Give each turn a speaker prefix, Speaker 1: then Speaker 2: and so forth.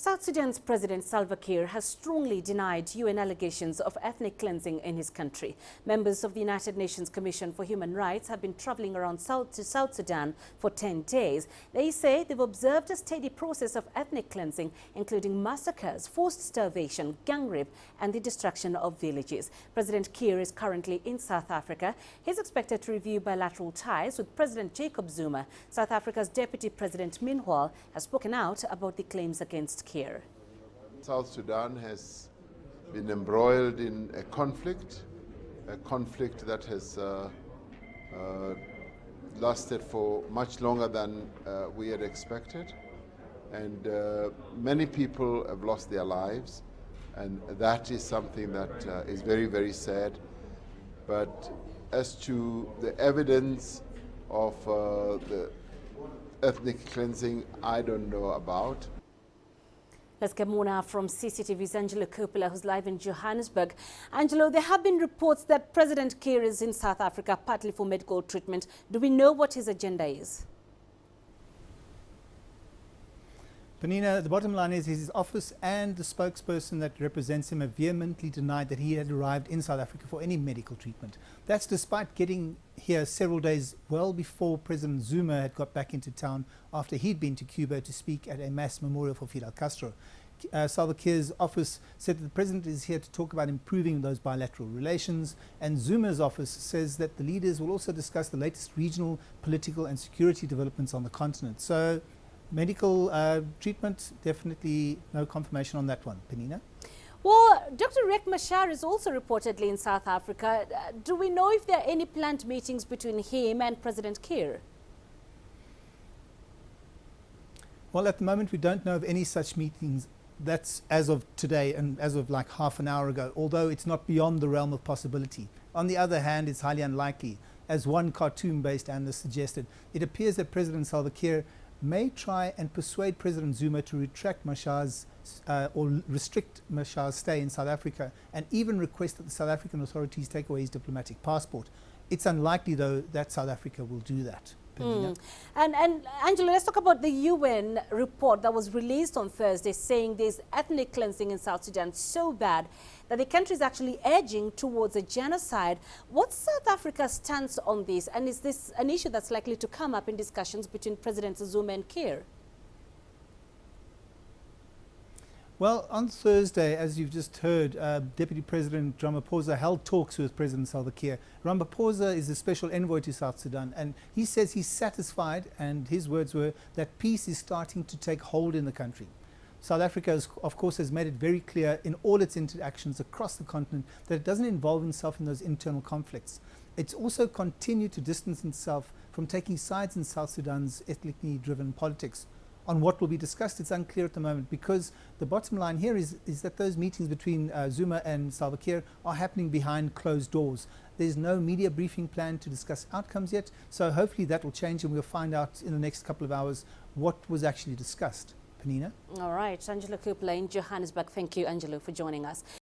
Speaker 1: South Sudan's President Salva Kiir has strongly denied UN allegations of ethnic cleansing in his country. Members of the United Nations Commission for Human Rights have been traveling around South Sudan for 10 days. They say they've observed a steady process of ethnic cleansing, including massacres, forced starvation, gang rape, and the destruction of villages. President Kiir is currently in South Africa. He's expected to review bilateral ties with President Jacob Zuma. South Africa's deputy president, meanwhile, has spoken out about the claims against Kirr.
Speaker 2: South Sudan has been embroiled in a conflict that has lasted for much longer than we had expected, and many people have lost their lives, and that is something that is very, very sad. But as to the evidence of the ethnic cleansing, I don't know about.
Speaker 1: Let's get more now from CCTV's Angelo Coppola, who's live in Johannesburg. Angelo, there have been reports that President Kiir is in South Africa partly for medical treatment. Do we know what his agenda is?
Speaker 3: Panina, the bottom line is his office and the spokesperson that represents him have vehemently denied that he had arrived in South Africa for any medical treatment. That's despite getting here several days well before President Zuma had got back into town after he'd been to Cuba to speak at a mass memorial for Fidel Castro. Salva Kiir's office said that the president is here to talk about improving those bilateral relations, and Zuma's office says that the leaders will also discuss the latest regional, political and security developments on the continent. So medical treatment, definitely no confirmation on that one. Penina?
Speaker 1: Well, Dr. Riek Machar is also reportedly in South Africa. Do we know if there are any planned meetings between him and President Kirr?
Speaker 3: Well, at the moment we don't know of any such meetings. That's as of today and as of like half an hour ago, although it's not beyond the realm of possibility. On the other hand, it's highly unlikely. As one Khartoum-based analyst suggested, it appears that President Salva Kiir may try and persuade President Zuma to retract Machar's or restrict Machar's stay in South Africa, and even request that the South African authorities take away his diplomatic passport. It's unlikely, though, that South Africa will do that.
Speaker 1: And Angela, let's talk about the UN report that was released on Thursday saying there's ethnic cleansing in South Sudan so bad that the country is actually edging towards a genocide. What's South Africa's stance on this, and is this an issue that's likely to come up in discussions between President Zuma and Kirr?
Speaker 3: Well, on Thursday, as you've just heard, Deputy President Ramaphosa held talks with President Salva Kiir. Ramaphosa is the special envoy to South Sudan, and he says he's satisfied, and his words were that peace is starting to take hold in the country. South Africa, of course, has made it very clear in all its interactions across the continent that it doesn't involve itself in those internal conflicts. It's also continued to distance itself from taking sides in South Sudan's ethnically driven politics. On what will be discussed, it's unclear at the moment, because the bottom line here is that those meetings between Zuma and Salva Kiir are happening behind closed doors. There's no media briefing plan to discuss outcomes yet, so hopefully that will change and we'll find out in the next couple of hours what was actually discussed. Panina?
Speaker 1: All right, Angelo Coppola in Johannesburg. Thank you, Angelo, for joining us.